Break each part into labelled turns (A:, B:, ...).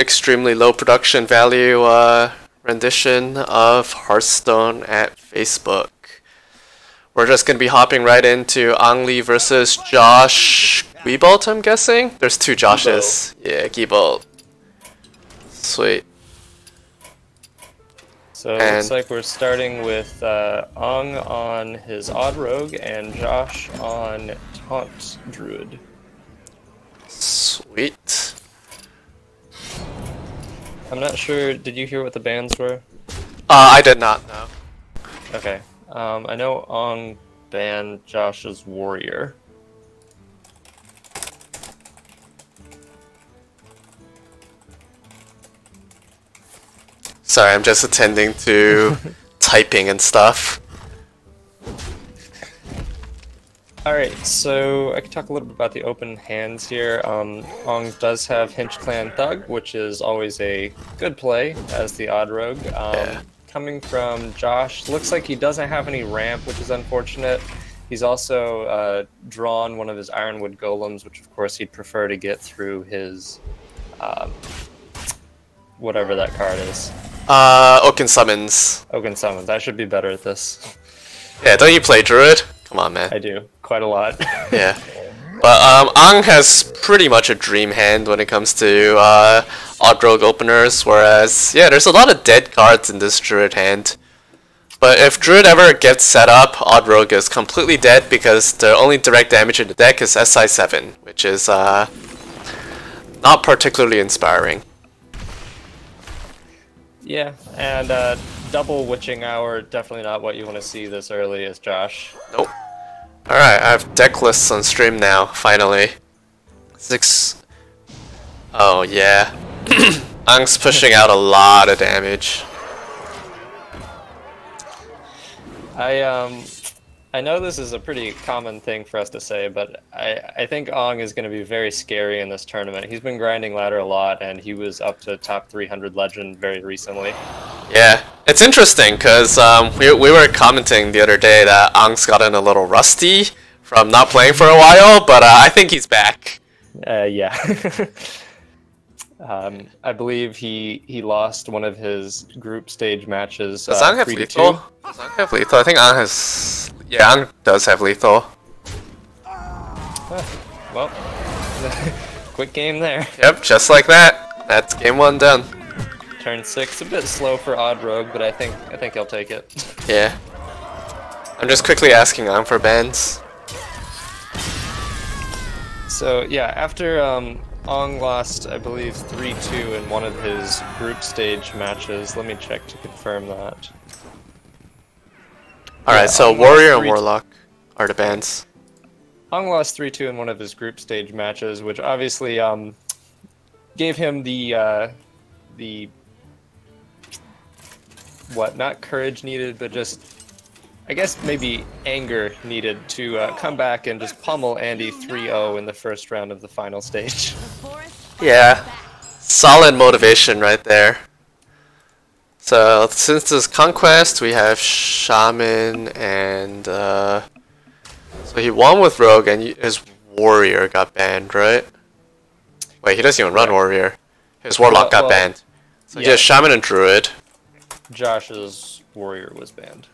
A: extremely low production value rendition of Hearthstone at Facebook. We're just gonna be hopping right into Angli versus Josh Guibolt, I'm guessing? There's two Joshes. Yeah, Guibolt. Sweet.
B: So it looks like we're starting with Ong on his Odd Rogue and Josh on Taunt Druid.
A: Sweet.
B: I'm not sure, did you hear what the bans were?
A: I did not know.
B: Okay. I know Ong banned Josh's Warrior.
A: Sorry, I'm just attending to typing and stuff.
B: Alright, so I can talk a little bit about the open hands here. Ong does have Hinch Clan Thug, which is always a good play as the Odd Rogue.
A: Yeah.
B: Coming from Josh, looks like he doesn't have any ramp, which is unfortunate. He's also drawn one of his Ironwood Golems, which of course he'd prefer to get through his whatever that card is.
A: Oaken Summons.
B: Oaken Summons. I should be better at this.
A: Yeah, don't you play Druid? Come on, man.
B: I do. Quite a lot.
A: Yeah. But Ong has pretty much a dream hand when it comes to Odd Rogue openers, whereas, yeah, there's a lot of dead cards in this Druid hand. But if Druid ever gets set up, Odd Rogue is completely dead because the only direct damage in the deck is SI7, which is not particularly inspiring.
B: Yeah, and double Witching Hour, definitely not what you want to see this early as Josh.
A: Nope. Alright, I have deck lists on stream now, finally. 6... Oh, yeah. Ong's pushing out a lot of damage.
B: I know this is a pretty common thing for us to say, but I think Ong is going to be very scary in this tournament. He's been grinding ladder a lot, and he was up to top 300 legend very recently.
A: Yeah, it's interesting because we were commenting the other day that Ong's gotten a little rusty from not playing for a while, but I think he's back.
B: Yeah. I believe he lost one of his group stage matches.
A: Does Ong have lethal? Does Ong have lethal? I think Ong has... Yeah, Ong does have lethal.
B: Well, quick game there.
A: Yep, just like that. That's game one done.
B: Turn 6, a bit slow for Odd Rogue, but I think he'll take it.
A: Yeah. I'm just quickly asking Ong for bans.
B: So yeah, after Ong lost, I believe, 3-2 in one of his group stage matches. Let me check to confirm that.
A: Alright,
B: Yeah,
A: so
B: Ong
A: Warrior
B: lost
A: and Warlock are the bans.
B: Ong lost 3-2 in one of his group stage matches, which obviously gave him the what, not courage needed, but just, I guess maybe anger needed to come back and just pummel Andy 3-0 in the first round of the final stage.
A: Yeah, solid motivation right there. So since this Conquest, we have Shaman and so he won with Rogue and his Warrior got banned, right? Wait, he doesn't even run Warrior. His Warlock got banned. So
B: yeah.
A: he has Shaman and Druid.
B: Josh's Warrior was banned.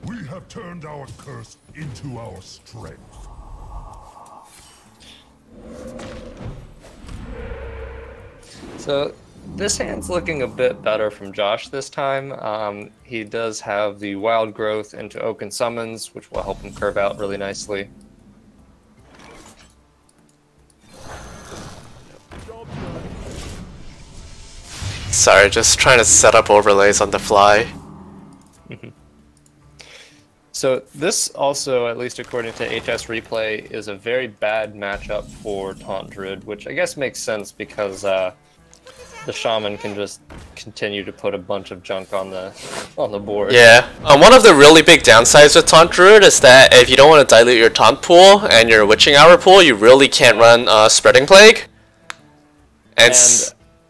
C: We have turned our curse into our strength.
B: So this hand's looking a bit better from Josh this time. He does have the Wild Growth into Oaken Summons, which will help him curve out really nicely.
A: Sorry, just trying to set up overlays on the fly.
B: So this also, at least according to HS Replay, is a very bad matchup for Taunt Druid, which I guess makes sense because the Shaman can just continue to put a bunch of junk on the board.
A: Yeah, one of the really big downsides with Taunt Druid is that if you don't want to dilute your Taunt pool and your Witching Hour pool, you really can't run Spreading Plague. And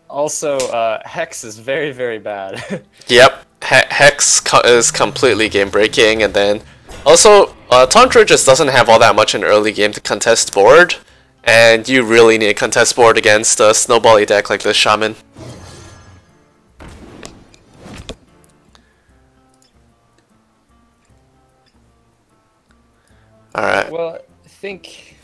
B: also, Hex is very, very bad.
A: Yep, Hex is completely game breaking, and then also Taunt Druid just doesn't have all that much in early game to contest board, And you really need a contest board against a snowbally deck like this Shaman. Alright.
B: Well, I think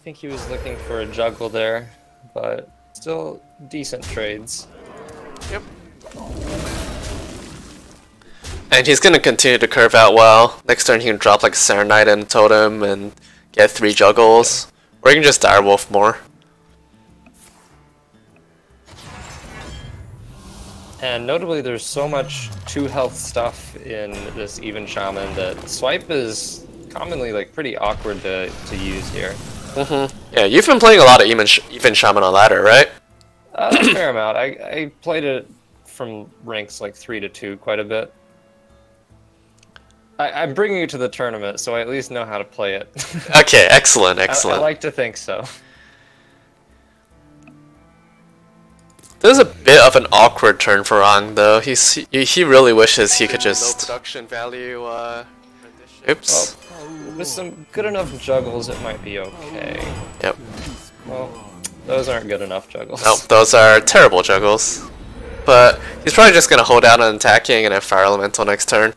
B: he was looking for a juggle there, but still decent trades.
A: Yep. And he's gonna continue to curve out well. Next turn he can drop like a Serenite and a Totem and get 3 juggles. Or he can just Direwolf more.
B: And notably, there's so much 2 health stuff in this Even Shaman that Swipe is commonly like pretty awkward to use here.
A: Yeah, you've been playing a lot of Even Shaman on ladder, right?
B: A fair amount. I played it from ranks like 3 to 2 quite a bit. I'm bringing you to the tournament, so I at least know how to play it.
A: Okay, excellent, excellent.
B: I like to think so.
A: This is a bit of an awkward turn for Ang, though. He really wishes he could just... No production value, Oops.
B: Well, with some good enough juggles, it might be okay.
A: Yep.
B: Well, those aren't good enough juggles.
A: Nope, those are terrible juggles. But he's probably just gonna hold out on attacking and have Fire Elemental next turn.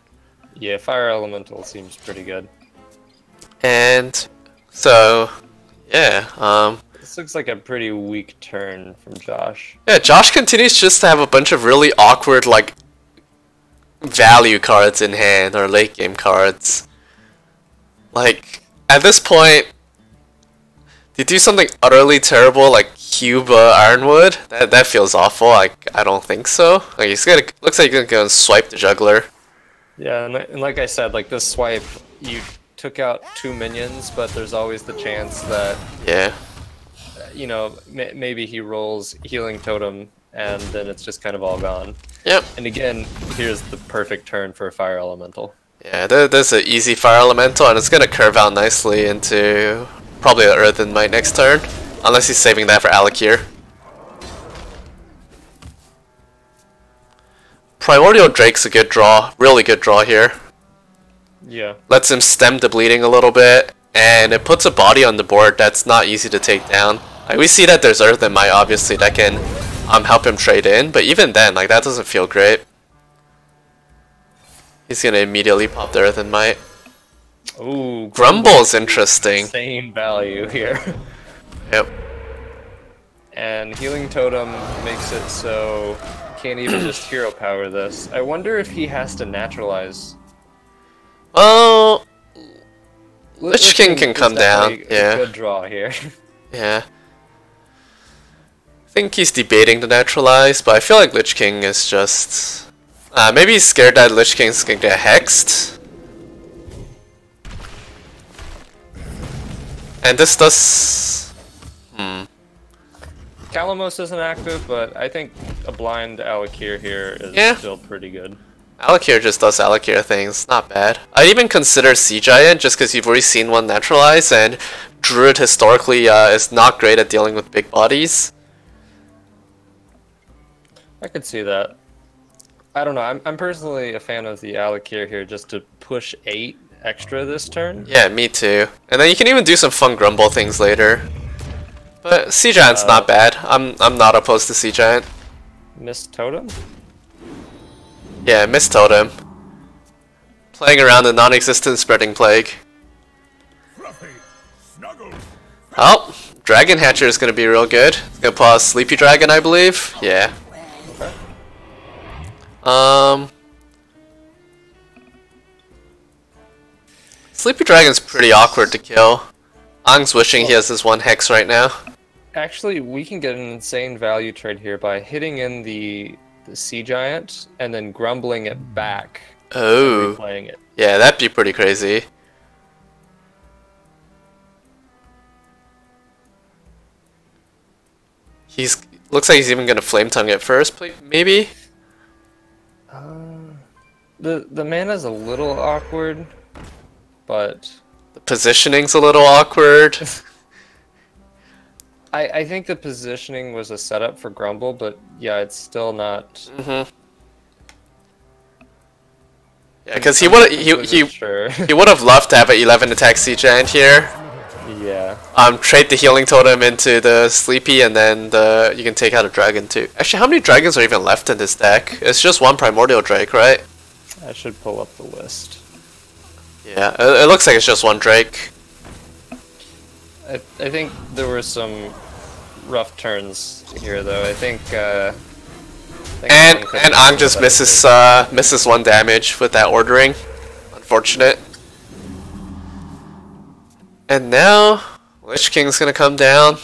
B: Yeah, Fire Elemental seems pretty good.
A: And so, yeah,
B: This looks like a pretty weak turn from Josh.
A: yeah, Josh continues just to have a bunch of really awkward, like, value cards in hand, or late game cards. Like, at this point, you do something utterly terrible like Cuba Ironwood? That feels awful. Like, I don't think so. Like, he's gonna, looks like he's gonna go and swipe the juggler.
B: Yeah, and like I said, like this swipe, you took out 2 minions, but there's always the chance that,
A: Yeah.
B: you know, maybe he rolls Healing Totem, and then it's just kind of all gone.
A: Yep.
B: And again, here's the perfect turn for a Fire Elemental.
A: Yeah, there's an easy Fire Elemental, and it's gonna curve out nicely into probably an Earthen Might next turn. Unless he's saving that for Alakir. Primordial Drake's a good draw, really good draw here.
B: Yeah.
A: Lets him stem the bleeding a little bit, and it puts a body on the board that's not easy to take down. Like, we see that there's Earthen Might, obviously, that can help him trade in, but even then, like, that doesn't feel great. He's gonna immediately pop the Earthen Might.
B: Ooh,
A: Grumble's interesting.
B: Insane value here.
A: Yep.
B: And Healing Totem makes it so you can't even just hero power this. I wonder if he has to naturalize.
A: Well, Lich King can come down.
B: A
A: Yeah.
B: good draw here.
A: Yeah. I think he's debating to naturalize, but I feel like Lich King is just... maybe he's scared that Lich King's gonna get hexed. And this does...
B: Kalamos isn't active, but I think a blind Alakir here is
A: Yeah.
B: still pretty good.
A: Alakir just does Alakir things, not bad. I'd even consider Sea Giant just because you've already seen one naturalize, and Druid historically is not great at dealing with big bodies.
B: I could see that. I don't know, I'm personally a fan of the Alakir here just to push 8 extra this turn.
A: Yeah, me too. And then you can even do some fun Grumble things later. But Sea Giant's not bad. I'm not opposed to Sea Giant.
B: Mist Totem?
A: Yeah, Mist Totem. Playing around the non-existent Spreading Plague.
C: Fluffy, snuggle.
A: Oh, Dragon Hatcher is gonna be real good. It's gonna pause Sleepy Dragon, I believe. Yeah. Sleepy Dragon's pretty awkward to kill. Ang's wishing he has this 1 Hex right now.
B: Actually, we can get an insane value trade here by hitting in the Sea Giant and then grumbling it back.
A: Oh.
B: Playing it.
A: Yeah, that'd be pretty crazy. Looks like he's even gonna Flame Tongue it first, maybe?
B: The mana's a little awkward, but
A: The positioning's a little awkward.
B: I think the positioning was a setup for Grumble, but yeah, it's still not.
A: Yeah, because he would
B: Sure.
A: he would have loved to have an 11 attack Sea Giant here.
B: Yeah. Yeah.
A: Trade the healing totem into the sleepy, and then you can take out a dragon too. Actually, how many dragons are even left in this deck? It's just one primordial drake, right?
B: I should pull up the list.
A: Yeah, it looks like it's just one drake.
B: I think there were some rough turns here, though. I think
A: And Ang just misses one damage with that ordering. Unfortunate. And now Lich King's gonna come down.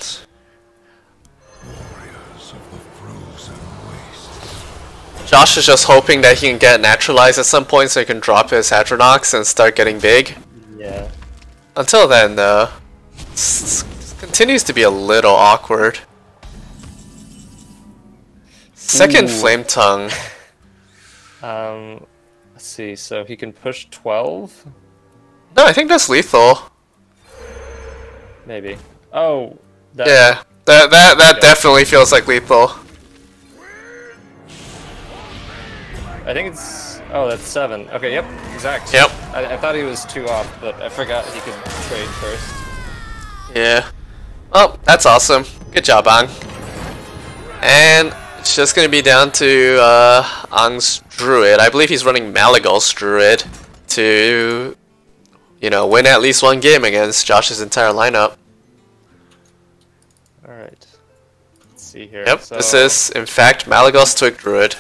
A: Josh is just hoping that he can get naturalized at some point so he can drop his Hadronox and start getting big.
B: Yeah.
A: Until then, though, it continues to be a little awkward. Second
B: Ooh.
A: Flame Tongue.
B: Let's see. So he can push 12,
A: No, I think that's lethal.
B: maybe. Oh. That,
A: Yeah, that definitely feels like lethal.
B: I think it's. Oh, that's 7. Okay. Yep. Exact.
A: Yep.
B: I thought he was 2 off, but I forgot he could trade first.
A: Yeah. Oh, that's awesome. Good job, Ang. And it's just gonna be down to Ang's Druid. I believe he's running Malagos Druid to, you know, win at least one game against Josh's entire lineup.
B: All right. Let's see here.
A: Yep,
B: So,
A: this is, in fact, Malagos Twig Druid.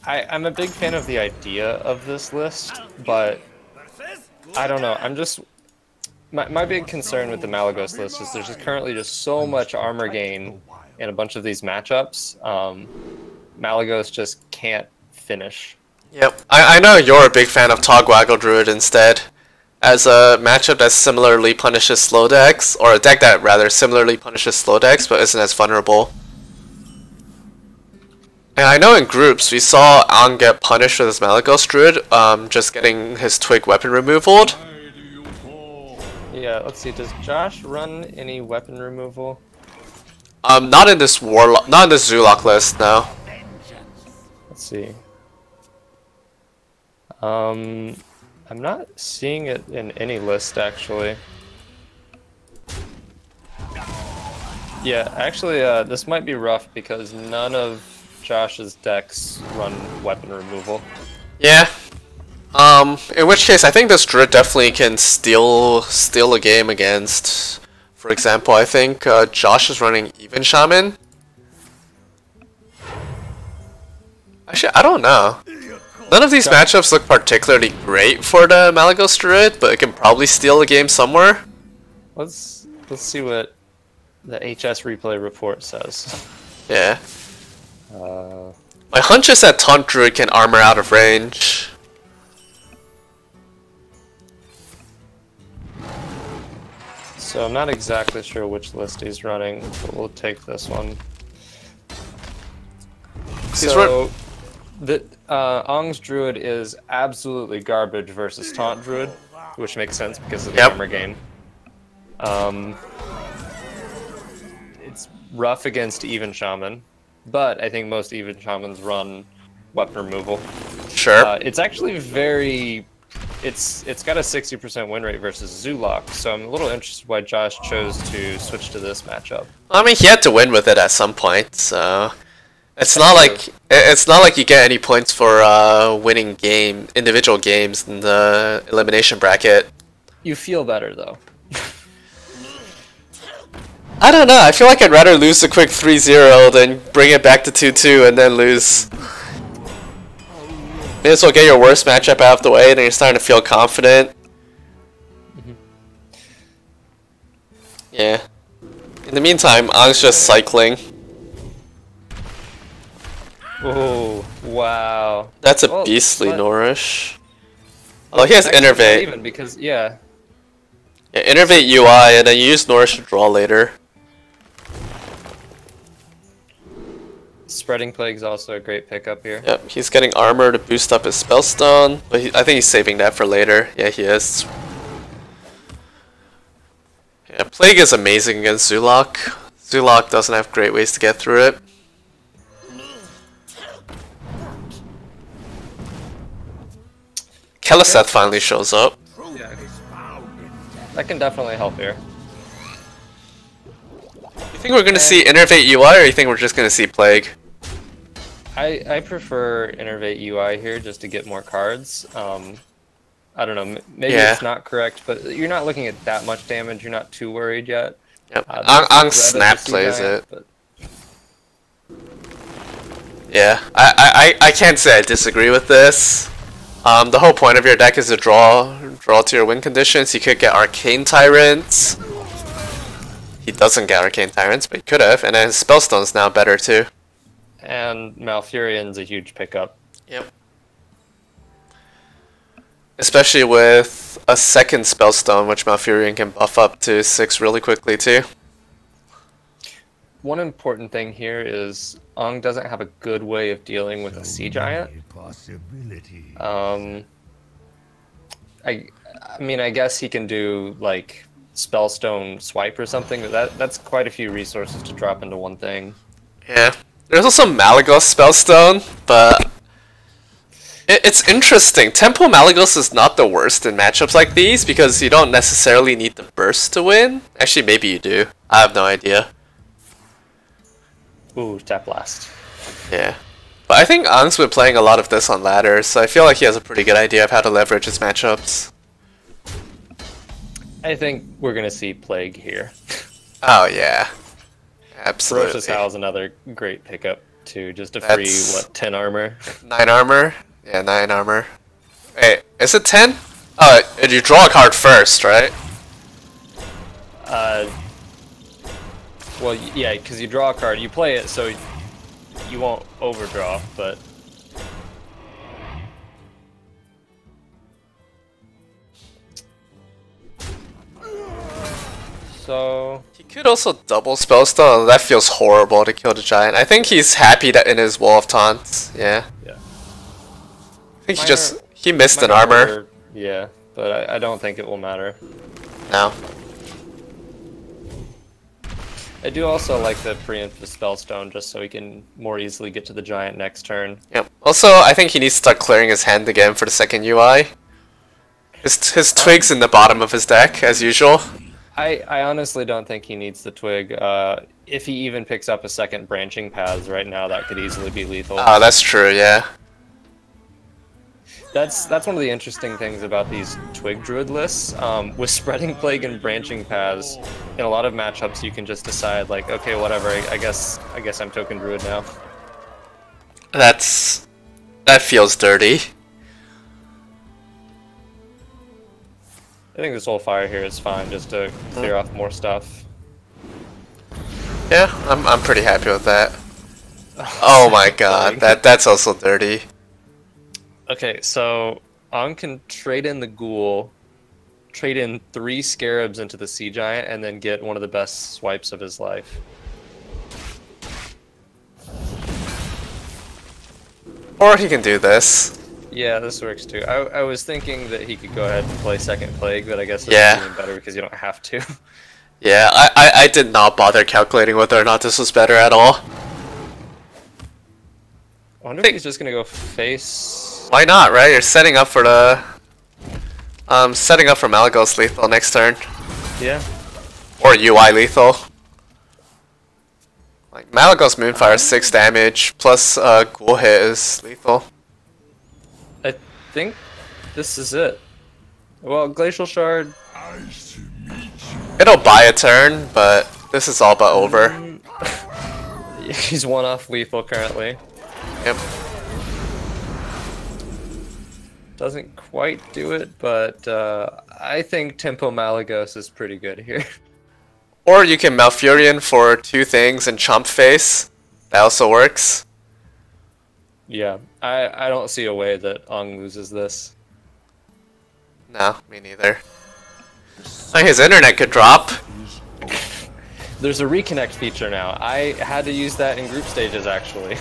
B: I'm a big fan of the idea of this list, but I don't know. I'm just my big concern with the Malagos list is there's just currently just so much armor gain in a bunch of these matchups. Malagos just can't finish.
A: Yep, I know you're a big fan of Togwaggle Druid instead. As a matchup that similarly punishes slow decks, or a deck that rather similarly punishes slow decks but isn't as vulnerable. And I know in groups we saw Ang get punished with his Malagos Druid, just getting his Twig weapon removaled.
B: Yeah, let's see. Does Josh run any weapon removal?
A: Not in this not in this Zulok list, no.
B: Let's see. I'm not seeing it in any list actually. Yeah, actually, this might be rough because none of Josh's decks run weapon removal.
A: Yeah. In which case, I think this Druid definitely can steal a game against. For example, I think Josh is running Even Shaman. Actually, I don't know. None of these matchups look particularly great for the Malagos Druid, but it can probably steal a game somewhere.
B: Let's see what the HS replay report says.
A: Yeah. My hunch is that Taunt Druid can armor out of range.
B: So I'm not exactly sure which list he's running, but we'll take this one. Ang's Druid is absolutely garbage versus Taunt Druid, which makes sense because of the armor gain. It's rough against Even Shaman, but I think most Even Shamans run weapon removal.
A: Sure.
B: It's actually very... It's got a 60% win rate versus Zulok, so I'm a little interested why Josh chose to switch to this matchup.
A: I mean, he had to win with it at some point, so it's not like you get any points for winning individual games in the elimination bracket.
B: You feel better though.
A: I don't know. I feel like I'd rather lose a quick 3-0 than bring it back to 2-2 and then lose. May as well get your worst matchup out of the way, then you're starting to feel confident. Yeah. In the meantime, Ang's just cycling.
B: Oh, wow.
A: That's a beastly Nourish. Oh, he has
B: Actually,
A: Innervate.
B: even because, yeah.
A: Yeah, Innervate UI, and then you use Nourish to draw later.
B: Spreading Plague's also a great pickup here.
A: Yep, he's getting armor to boost up his Spellstone, but I think he's saving that for later. Yeah, he is. Yeah, Plague is amazing against Zulok. Zulok doesn't have great ways to get through it. Keleseth finally shows up.
B: Yeah. That can definitely help here.
A: You think we're gonna see Innervate UI, or you think we're just gonna see Plague?
B: I prefer Innervate UI here just to get more cards. I don't know, maybe it's not correct, but you're not looking at that much damage. You're not too worried yet.
A: Yep. Ang Snap plays it.
B: But...
A: Yeah, I can't say I disagree with this. The whole point of your deck is to draw to your win conditions. You could get Arcane Tyrants. He doesn't get Arcane Tyrants, but he could have. And then Spellstone's now better too.
B: And Malfurion's a huge pickup.
A: Yep. Especially with a second Spellstone, which Malfurion can buff up to 6 really quickly too.
B: One important thing here is Ong doesn't have a good way of dealing with a Sea Giant. I mean, I guess he can do like Spellstone Swipe or something, but that's quite a few resources to drop into one thing.
A: Yeah. There's also Malygos Spellstone, but it's interesting. Tempo Malygos is not the worst in matchups like these because you don't necessarily need the burst to win. Actually, maybe you do. I have no idea.
B: Ooh, Tap Blast.
A: Yeah. But I think Ang's been playing a lot of this on ladder, so I feel like he has a pretty good idea of how to leverage his matchups.
B: I think we're going to see Plague here.
A: Oh, yeah. Absolutely.
B: Ferocious Howl is another great pickup, too, just to free, what, 10 armor?
A: 9 armor? Yeah, 9 armor. Wait, is it 10? Oh, you draw a card first, right?
B: Well, yeah, because you draw a card, you play it, so you won't overdraw, but... So...
A: He could also double Spellstone, that feels horrible to kill the Giant. I think he's happy that in his Wall of Taunts, yeah.
B: Yeah.
A: I think he missed an armor.
B: Yeah, but I don't think it will matter.
A: No.
B: I do also like the preempt the Spellstone just so he can more easily get to the Giant next turn.
A: Yep. Also, I think he needs to start clearing his hand again for the second UI. His Twig's in the bottom of his deck, as usual.
B: I honestly don't think he needs the Twig. If he even picks up a second Branching Paths right now, that could easily be lethal.
A: Oh, that's true, yeah.
B: That's one of the interesting things about these Twig Druid lists. With Spreading Plague and Branching Paths, in a lot of matchups you can just decide, like, okay, whatever, I guess I'm Token Druid now.
A: That feels dirty.
B: I think this whole fire here is fine, just to clear off more stuff.
A: Yeah, I'm pretty happy with that. Oh my god, that's also dirty.
B: Okay, so Ong can trade in the Ghoul, trade in 3 Scarabs into the Sea Giant, and then get one of the best swipes of his life.
A: Or he can do this.
B: Yeah, this works too. I was thinking that he could go ahead and play Second Plague, but I guess it's even better because you don't have to.
A: Yeah, I did not bother calculating whether or not this was better at all.
B: I wonder if he's just gonna go face...
A: Why not, right? You're setting up for the... setting up for Malygos lethal next turn.
B: Yeah.
A: Or UI lethal. Like, Malygos Moonfire is 6 damage, plus Ghoul hit is lethal.
B: I think this is it. Well, Glacial Shard...
A: It'll buy a turn, but this is all but over.
B: He's 1 off lethal currently.
A: Yep.
B: Doesn't quite do it, but I think Tempo Malygos is pretty good here.
A: Or you can Malfurion for 2 things and Chomp Face. That also works.
B: Yeah, I don't see a way that Ong loses this.
A: No, me neither. Like, his internet could drop.
B: There's a reconnect feature now. I had to use that in group stages, actually.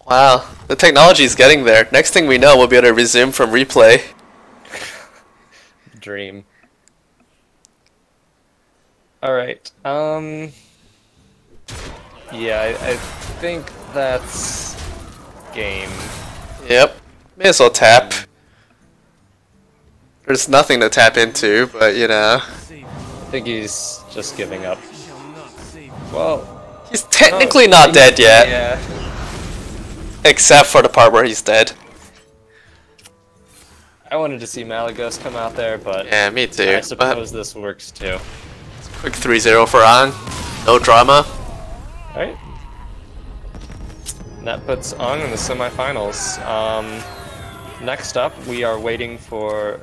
A: Wow, the technology is getting there. Next thing we know, we'll be able to resume from replay.
B: Dream. Alright, yeah, I think that's game.
A: Yep, may as well tap. There's nothing to tap into, but you know.
B: I think he's just giving up. Well,
A: He's technically not dead yet,
B: yeah.
A: except for the part where he's dead.
B: I wanted to see Malagos come out there, but
A: Yeah, me too.
B: I suppose this works too.
A: Quick 3-0 for Ang. No drama.
B: Alright. That puts Ang in the semifinals. Next up, we are waiting for